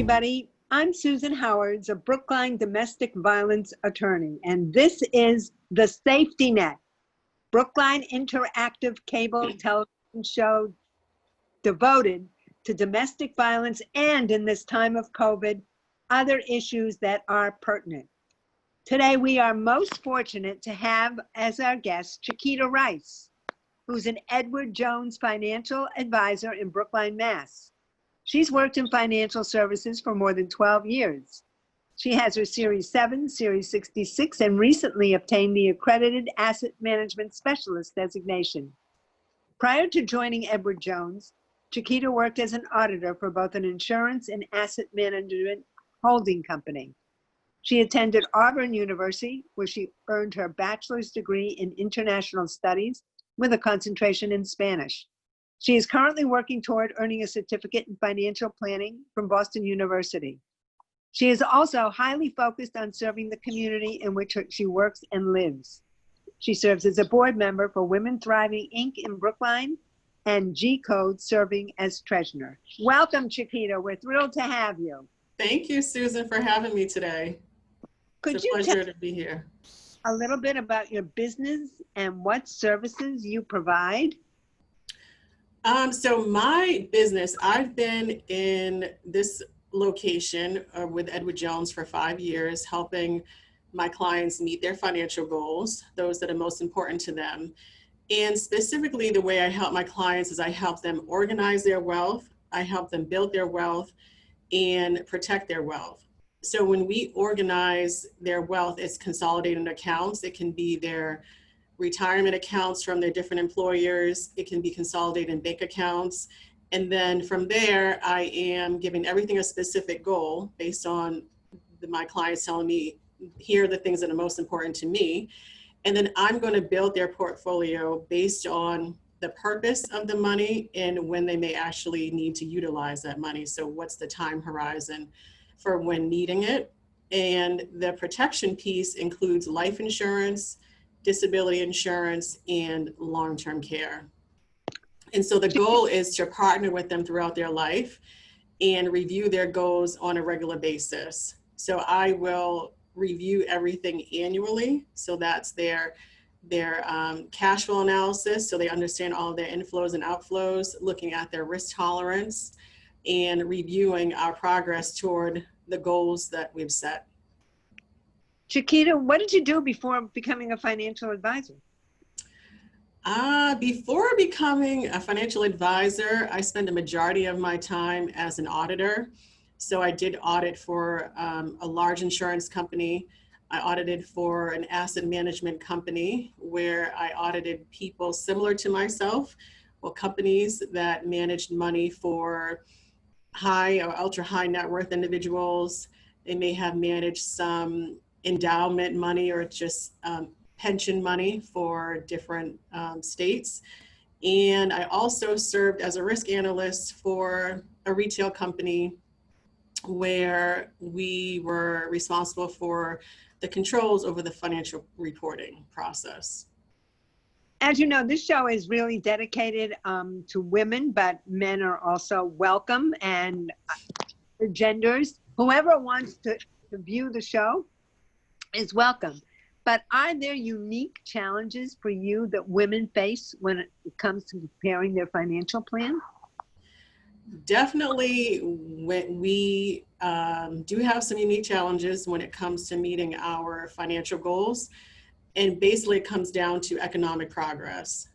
everybody. I'm Susan Howards, a Brookline domestic violence attorney, and this is The Safety Net, Brookline interactive cable television show devoted to domestic violence and, in this time of COVID, other issues that are pertinent. Today, we are most fortunate to have as our guest Chiquita Rice, who's an Edward Jones financial advisor in Brookline, Mass. She's worked in financial services for more than 12 years. She has her Series 7, Series 66, and recently obtained the Accredited Asset Management Specialist designation. Prior to joining Edward Jones, Chiquita worked as an auditor for both an insurance and asset management holding company. She attended Auburn University, where she earned her bachelor's degree in international studies with a concentration in Spanish. She is currently working toward earning a certificate in financial planning from Boston University. She is also highly focused on serving the community in which she works and lives. She serves as a board member for Women Thriving, Inc. in Brookline and G-Code, serving as treasurer. Welcome, Chiquita. We're thrilled to have you. Thank you, Susan, for having me today. It's a pleasure to be here. A little bit about your business and what services you provide? So my business, I've been in this location with Edward Jones for 5 years, helping my clients meet their financial goals, those that are most important to them. And specifically, the way I help my clients is I help them organize their wealth, I help them build their wealth, and protect their wealth. So when we organize their wealth, it's consolidated accounts. It can be their retirement accounts from their different employers. It can be consolidated in bank accounts. And then from there, I am giving everything a specific goal based on my clients telling me, here are the things that are most important to me. And then I'm going to build their portfolio based on the purpose of the money and when they may actually need to utilize that money. So what's the time horizon for when needing it? And the protection piece includes life insurance, disability insurance, and long-term care. And so the goal is to partner with them throughout their life and review their goals on a regular basis. So I will review everything annually. So that's their cash flow analysis, so they understand all of their inflows and outflows, looking at their risk tolerance, and reviewing our progress toward the goals that we've set. Chiquita, what did you do before becoming a financial advisor? Before becoming a financial advisor, I spent a majority of my time as an auditor. So I did audit for a large insurance company. I audited for an asset management company where I audited people similar to myself, or companies that managed money for high or ultra high net worth individuals. They may have managed some endowment money or just pension money for different states. And I also served as a risk analyst for a retail company where we were responsible for the controls over the financial reporting process. As you know, this show is really dedicated to women, but men are also welcome, and the genders. Whoever wants to view the show is welcome. But are there unique challenges for you that women face when it comes to preparing their financial plan? Definitely, we do have some unique challenges when it comes to meeting our financial goals. And basically it comes down to economic progress.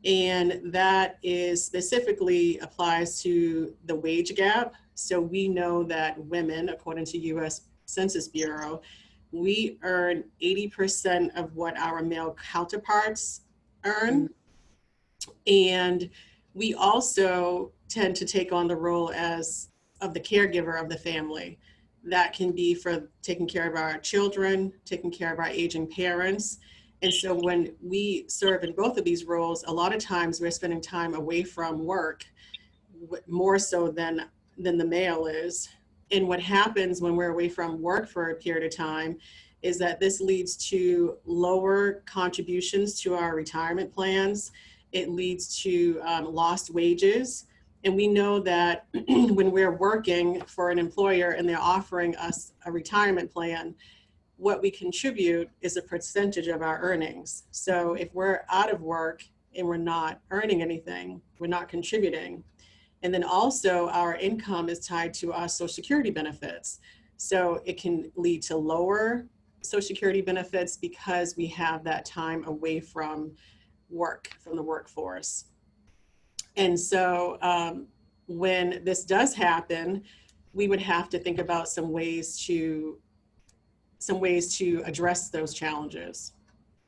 And that is specifically applies to the wage gap. So we know that women, according to US Census Bureau, we earn 80% of what our male counterparts earn. And we also tend to take on the role of the caregiver of the family. That can be for taking care of our children, taking care of our aging parents. And so when we serve in both of these roles, a lot of times we're spending time away from work, more so than the male is. And what happens when we're away from work for a period of time is that this leads to lower contributions to our retirement plans. It leads to lost wages. And we know that when we're working for an employer and they're offering us a retirement plan, what we contribute is a percentage of our earnings. So if we're out of work and we're not earning anything, we're not contributing. And then also our income is tied to our Social Security benefits. So it can lead to lower Social Security benefits because we have that time away from work, from the workforce. And so when this does happen, we would have to think about some ways to address those challenges.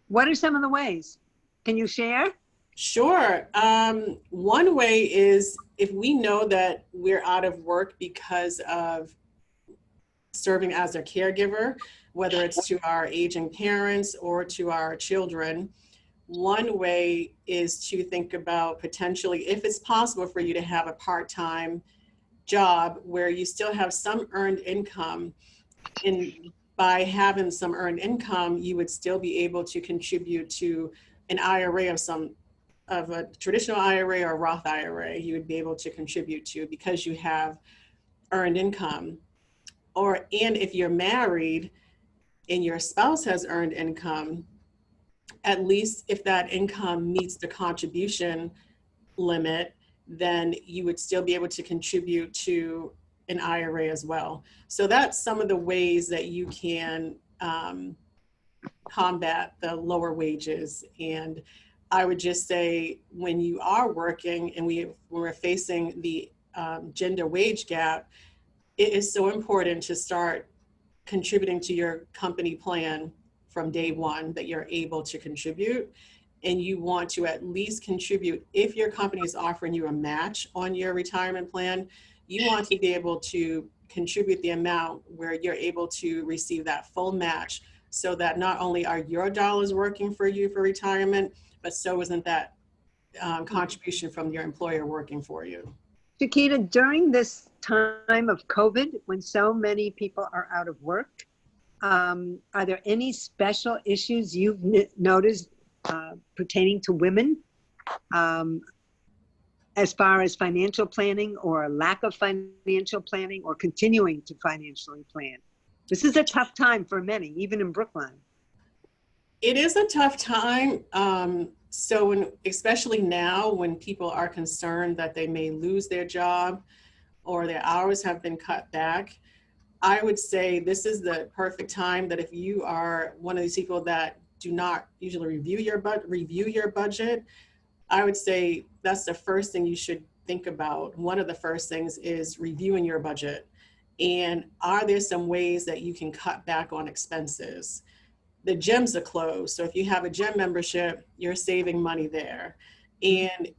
What are some of the ways? Can you share? Sure. One way is if we know that we're out of work because of serving as a caregiver, whether it's to our aging parents or to our children, one way is to think about potentially, if it's possible for you to have a part-time job where you still have some earned income, and by having some earned income, you would still be able to contribute to an IRA of a traditional IRA or a Roth IRA. You would be able to contribute to because you have earned income. And if you're married and your spouse has earned income, at least if that income meets the contribution limit, then you would still be able to contribute to an IRA as well. So that's some of the ways that you can combat the lower wages. And I would just say when you are working and when we're facing the gender wage gap, it is so important to start contributing to your company plan from day one, that you're able to contribute. And you want to at least contribute, if your company is offering you a match on your retirement plan, you want to be able to contribute the amount where you're able to receive that full match, so that not only are your dollars working for you for retirement, but so isn't that contribution from your employer working for you. Chiquita, during this time of COVID, when so many people are out of work, are there any special issues you've noticed pertaining to women as far as financial planning or lack of financial planning or continuing to financially plan? This is a tough time for many, even in Brookline. It is a tough time. Especially now when people are concerned that they may lose their job or their hours have been cut back, I would say this is the perfect time that if you are one of these people that do not usually review your budget, I would say that's the first thing you should think about. One of the first things is reviewing your budget. And are there some ways that you can cut back on expenses? The gyms are closed. So if you have a gym membership, you're saving money there. And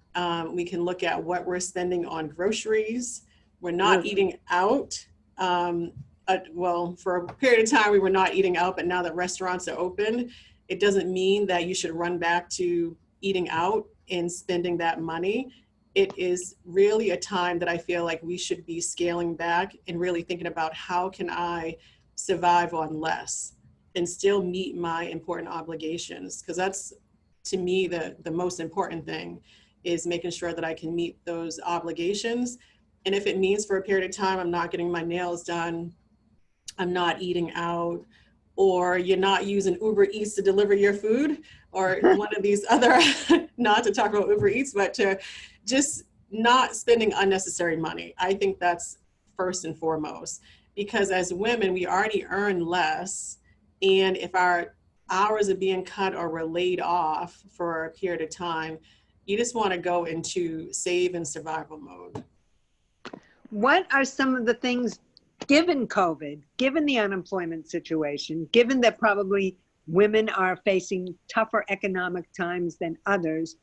we can look at what we're spending on groceries. We're not eating out. For a period of time, we were not eating out, but now that restaurants are open, it doesn't mean that you should run back to eating out and spending that money. It is really a time that I feel like we should be scaling back and really thinking about how can I survive on less and still meet my important obligations. Because that's, to me, the most important thing is making sure that I can meet those obligations. And if it means for a period of time, I'm not getting my nails done, I'm not eating out, or you're not using Uber Eats to deliver your food, or one of these other, not to talk about Uber Eats, but to just not spending unnecessary money. I think that's first and foremost, because as women, we already earn less. And if our hours are being cut or we're laid off for a period of time, you just want to go into save and survival mode. What are some of the things, given COVID, given the unemployment situation, given that probably women are facing tougher economic times than others,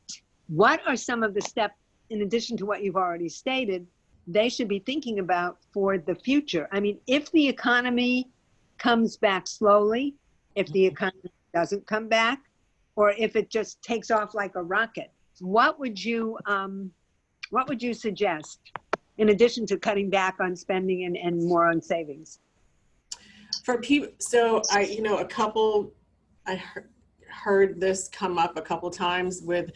what are some of the steps, in addition to what you've already stated, they should be thinking about for the future? I mean, if the economy comes back slowly, if the economy doesn't come back, or if it just takes off like a rocket, what would you suggest in addition to cutting back on spending and more on savings? For people, so I heard this come up a couple times with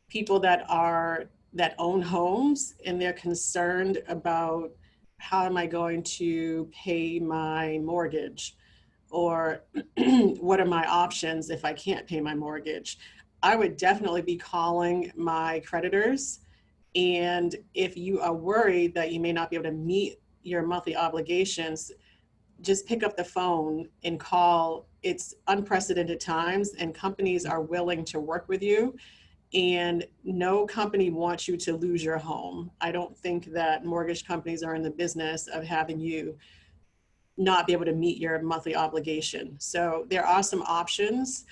people that are that own homes, and they're concerned about how am I going to pay my mortgage, or what are my options if I can't pay my mortgage. I would definitely be calling my creditors. And if you are worried that you may not be able to meet your monthly obligations, just pick up the phone and call. It's unprecedented times, and companies are willing to work with you. And no company wants you to lose your home. I don't think that mortgage companies are in the business of having you not be able to meet your monthly obligation. So there are some options.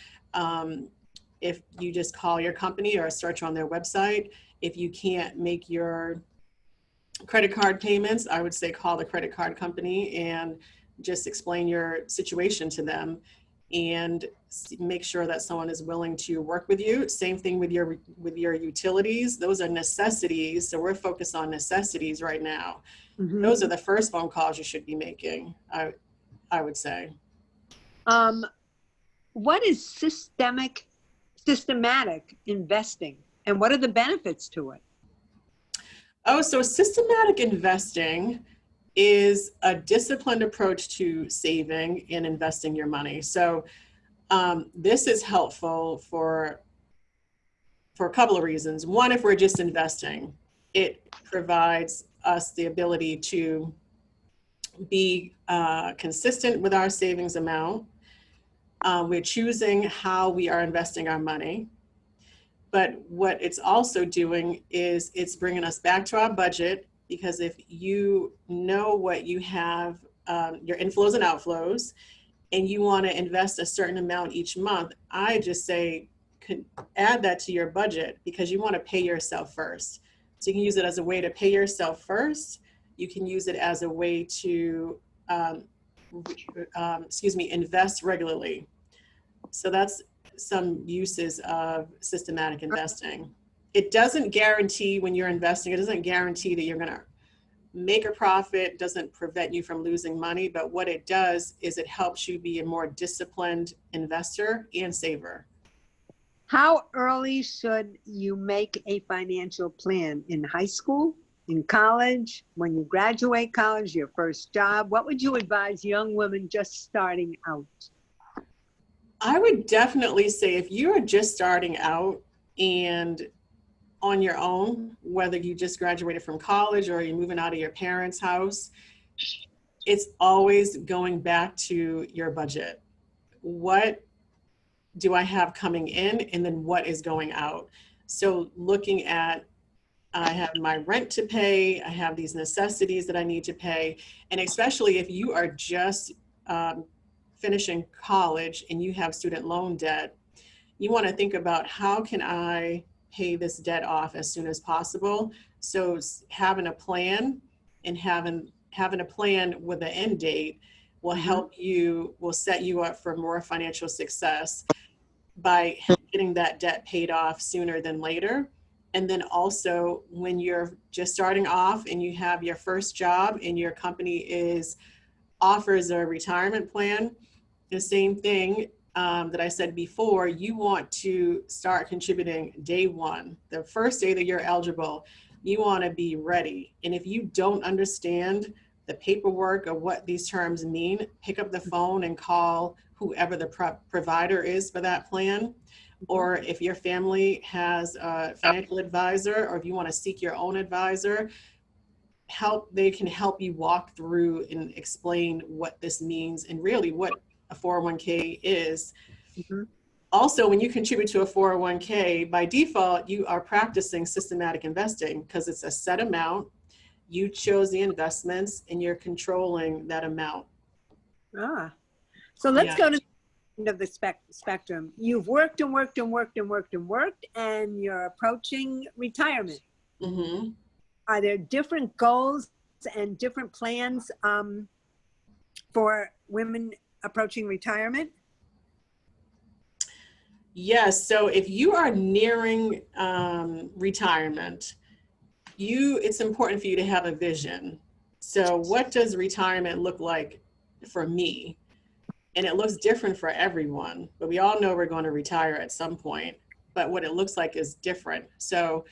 If you just call your company or search on their website, if you can't make your credit card payments, I would say call the credit card company and just explain your situation to them, and make sure that someone is willing to work with you. Same thing with your utilities. Those are necessities. So we're focused on necessities right now. Mhm. Those are the first phone calls you should be making, I would say. What is systematic investing, and what are the benefits to it? Oh, so systematic investing is a disciplined approach to saving and investing your money. So this is helpful for a couple of reasons. One, if we're just investing, it provides us the ability to be consistent with our savings amount. We're choosing how we are investing our money. But what it's also doing is it's bringing us back to our budget, because if you know what you have, your inflows and outflows, and you want to invest a certain amount each month, I just say add that to your budget, because you want to pay yourself first. So you can use it as a way to pay yourself first. You can use it as a way to, invest regularly. So that's some uses of systematic investing. It doesn't guarantee, when you're investing, it doesn't guarantee that you're going to make a profit, doesn't prevent you from losing money, but what it does is it helps you be a more disciplined investor and saver. How early should you make a financial plan? In high school, in college, when you graduate college, your first job? What would you advise young women just starting out? I would definitely say if you are just starting out and on your own, whether you just graduated from college or you're moving out of your parents' house, it's always going back to your budget. What do I have coming in, and then what is going out? So looking at, I have my rent to pay, I have these necessities that I need to pay, and especially if you are just finishing college and you have student loan debt, you want to think about how can I pay this debt off as soon as possible. So having a plan, and having a plan with an end date will help you, will set you up for more financial success by getting that debt paid off sooner than later. And then also when you're just starting off and you have your first job and your company offers a retirement plan, the same thing that I said before, you want to start contributing day one. The first day that you're eligible, you want to be ready. And if you don't understand the paperwork of what these terms mean, pick up the phone and call whoever the provider is for that plan. Or if your family has a financial advisor, or if you want to seek your own advisor, they can help you walk through and explain what this means and really what a 401k is. Also, when you contribute to a 401k, by default, you are practicing systematic investing, because it's a set amount. You chose the investments and you're controlling that amount. So let's go to the end of the spectrum. You've worked and worked and worked and worked and worked, and you're approaching retirement. Are there different goals and different plans for women approaching retirement? Yes. So if you are nearing retirement, it's important for you to have a vision. So what does retirement look like for me? And it looks different for everyone, but we all know we're going to retire at some point, but what it looks like is different. So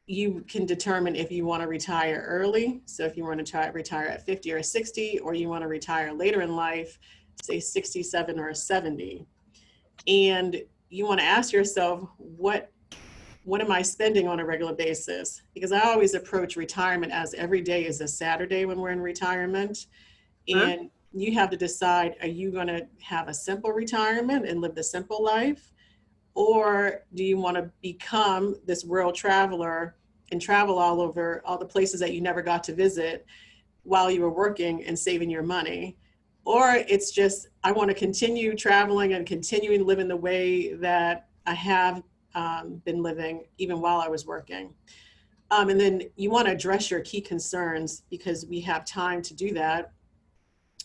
you can determine if you want to retire early. So if you want to retire at 50 or 60, or you want to retire later in life, say 67 or 70. And you want to ask yourself, what am I spending on a regular basis? Because I always approach retirement as every day is a Saturday when we're in retirement. Huh? And you have to decide, are you going to have a simple retirement and live the simple life? Or do you want to become this world traveler and travel all over all the places that you never got to visit while you were working and saving your money? Or it's just, I want to continue traveling and continuing living the way that I have been living even while I was working. And then you want to address your key concerns because we have time to do that.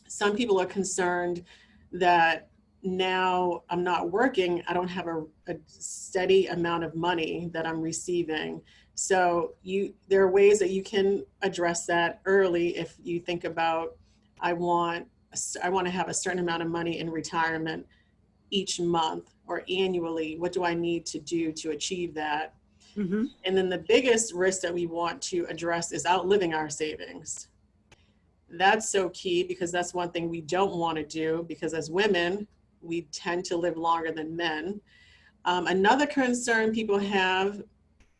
Some people are concerned that now I'm not working, I don't have a steady amount of money that I'm receiving. So there are ways that you can address that early. If you think about, I want to have a certain amount of money in retirement each month or annually. What do I need to do to achieve that? Mm-hmm. And then the biggest risk that we want to address is outliving our savings. That's so key because that's one thing we don't want to do, because as women, we tend to live longer than men. Another concern people have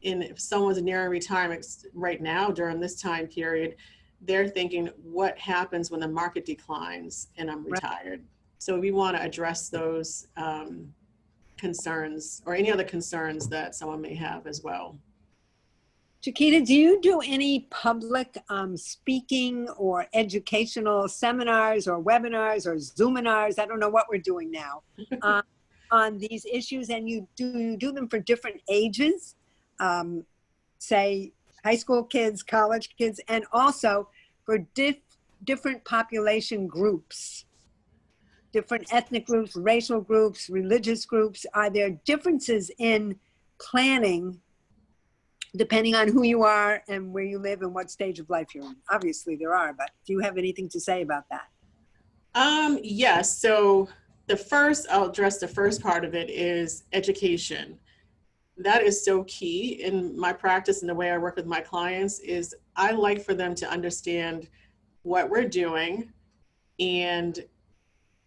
if someone's nearing retirement right now during this time period, they're thinking, what happens when the market declines and I'm retired? So we want to address those concerns or any other concerns that someone may have as well. Chiquita, do you do any public speaking or educational seminars or webinars or Zoominars? I don't know what we're doing now on these issues. And you do them for different ages, say high school kids, college kids, and also for different population groups, different ethnic groups, racial groups, religious groups. Are there differences in planning depending on who you are and where you live and what stage of life you're in? Obviously there are, but do you have anything to say about that? Yes. So I'll address the first part of it is education. That is so key in my practice and the way I work with my clients. Is I like for them to understand what we're doing and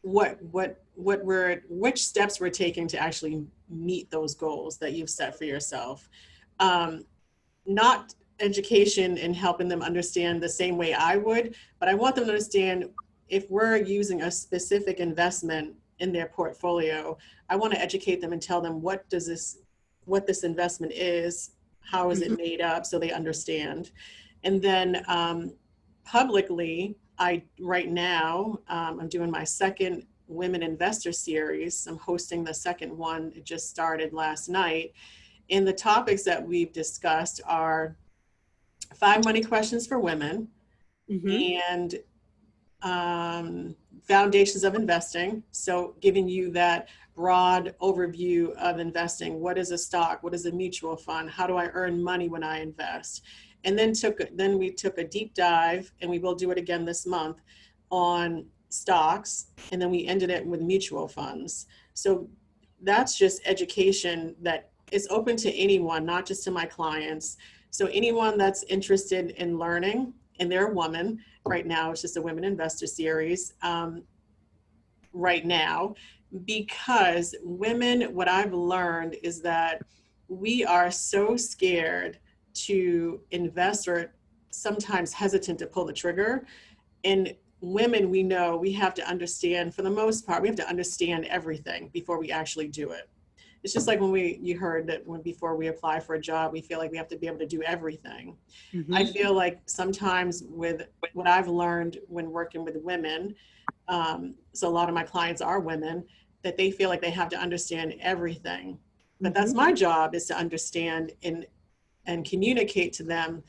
which steps we're taking to actually meet those goals that you've set for yourself. Not education and helping them understand the same way I would, but I want them to understand if we're using a specific investment in their portfolio, I want to educate them and tell them what this investment is, how is it made up, so they understand. And then publicly, right now, I'm doing my second Women Investor Series. I'm hosting the second one. It just started last night. And the topics that we've discussed are 5 money questions for women and foundations of investing. So giving you that broad overview of investing. What is a stock? What is a mutual fund? How do I earn money when I invest? And then we took a deep dive, and we will do it again this month, on stocks. And then we ended it with mutual funds. So that's just education that is open to anyone, not just to my clients. So anyone that's interested in learning, and they're a woman right now, it's just a Women Investor Series right now, because women, what I've learned is that we are so scared to invest or sometimes hesitant to pull the trigger. And women, we know we have to understand, for the most part, we have to understand everything before we actually do it. It's just like you heard that before we apply for a job, we feel like we have to be able to do everything. I feel like sometimes with what I've learned when working with women, so a lot of my clients are women, that they feel like they have to understand everything. But that's my job, is to understand and communicate to them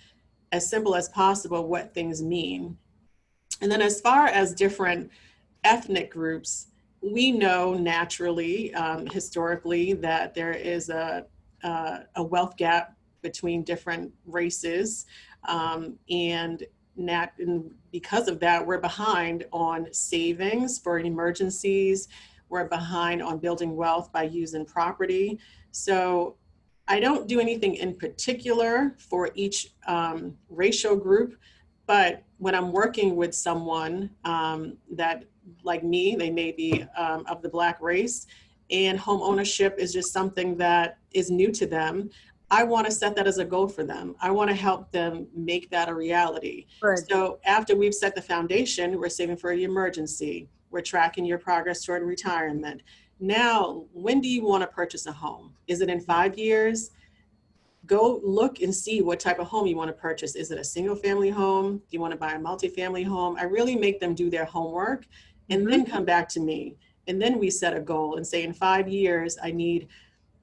as simple as possible what things mean. And then as far as different ethnic groups, we know naturally, historically, that there is a wealth gap between different races, and because of that, we're behind on savings for emergencies. We're behind on building wealth by using property. So I don't do anything in particular for each racial group, but when I'm working with someone that, like me, they may be of the Black race, and home ownership is just something that is new to them, I want to set that as a goal for them. I want to help them make that a reality. Good. So after we've set the foundation, we're saving for the emergency, we're tracking your progress toward retirement. Now, when do you want to purchase a home? Is it in 5 years? Go look and see what type of home you want to purchase. Is it a single family home? Do you want to buy a multifamily home? I really make them do their homework and then come back to me. And then we set a goal and say, in 5 years, I need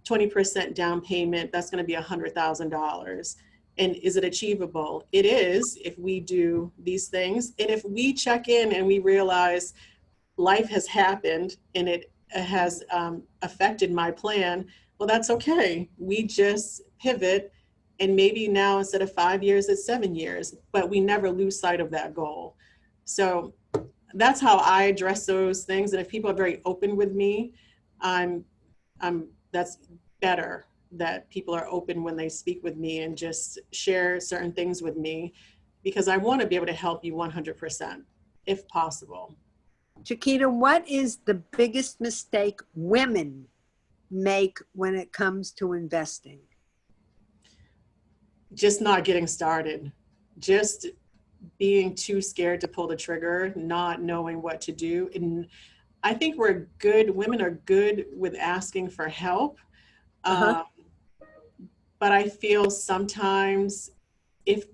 20% down payment. That's going to be $100,000. And is it achievable? It is, if we do these things. And if we check in and we realize life has happened and it has affected my plan, well, that's okay. We just pivot, and maybe now instead of 5 years, it's 7 years, but we never lose sight of that goal. So that's how I address those things. And if people are very open with me, that's better, that people are open when they speak with me and just share certain things with me, because I want to be able to help you 100% if possible. Chiquita, what is the biggest mistake women make when it comes to investing? Just not getting started, just being too scared to pull the trigger, not knowing what to do. And I think women are good with asking for help. But I feel sometimes if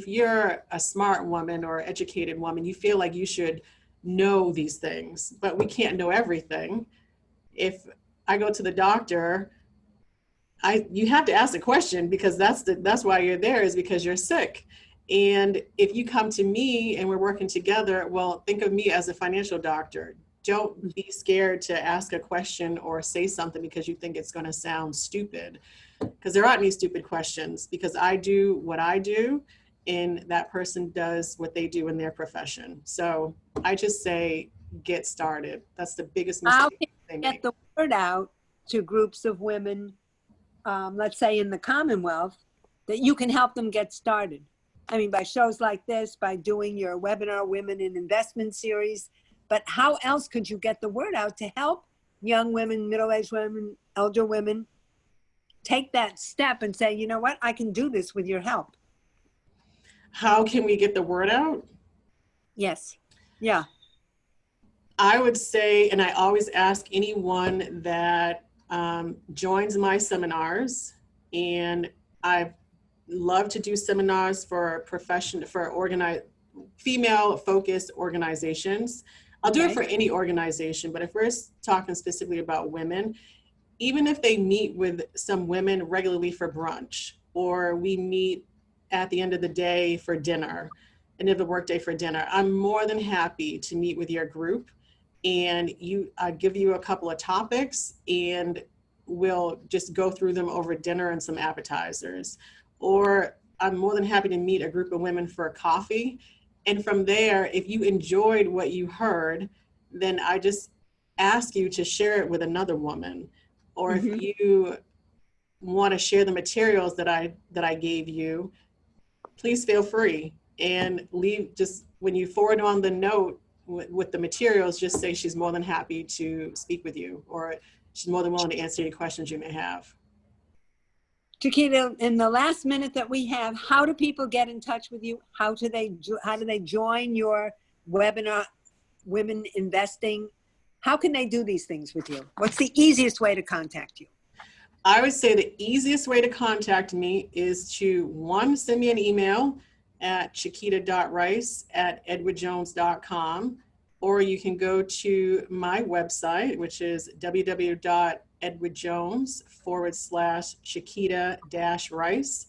you're a smart woman or educated woman, you feel like you should know these things, but we can't know everything. If I go to the doctor, you have to ask a question, because that's why you're there, is because you're sick. And if you come to me and we're working together, well, think of me as a financial doctor. Don't be scared to ask a question or say something because you think it's going to sound stupid, because there aren't any stupid questions, because I do what I do and that person does what they do in their profession. So I just say, get started. That's the biggest mistake. How can you get the word out to groups of women, let's say in the Commonwealth, that you can help them get started? I mean, by shows like this, by doing your webinar Women in Investment series, but how else could you get the word out to help young women, middle-aged women, elder women take that step and say, you know what, I can do this with your help? How can we get the word out? Yes. Yeah. I would say, and I always ask anyone that joins my seminars, and I love to do seminars for female-focused organizations. I'll do it for any organization, but if we're talking specifically about women, even if they meet with some women regularly for brunch, or we meet at the end of the day for dinner, end of the workday for dinner, I'm more than happy to meet with your group, and I give you a couple of topics and we'll just go through them over dinner and some appetizers. Or I'm more than happy to meet a group of women for a coffee. And from there, if you enjoyed what you heard, then I just ask you to share it with another woman. Or if you want to share the materials that I gave you, please feel free, and just when you forward on the note with the materials, just say she's more than happy to speak with you, or she's more than willing to answer any questions you may have. Chiquita, in the last minute that we have, how do people get in touch with you? How do they join your webinar, Women Investing? How can they do these things with you? What's the easiest way to contact you? I would say the easiest way to contact me is to, one, send me an email at chiquita.rice@edwardjones.com, or you can go to my website, which is www.edwardjones.com/Chiquita-Rice,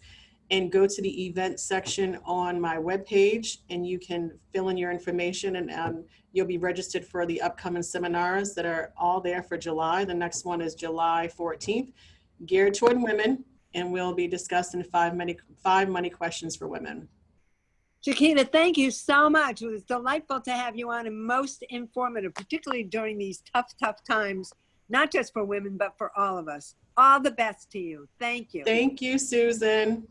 and go to the event section on my webpage, and you can fill in your information, and you'll be registered for the upcoming seminars that are all there for July. The next one is July 14th, geared toward women, and we'll be discussing five money questions for women. Chiquita, thank you so much. It was delightful to have you on, and most informative, particularly during these tough times not just for women, but for all of us. All the best to you. Thank you. Thank you, Susan.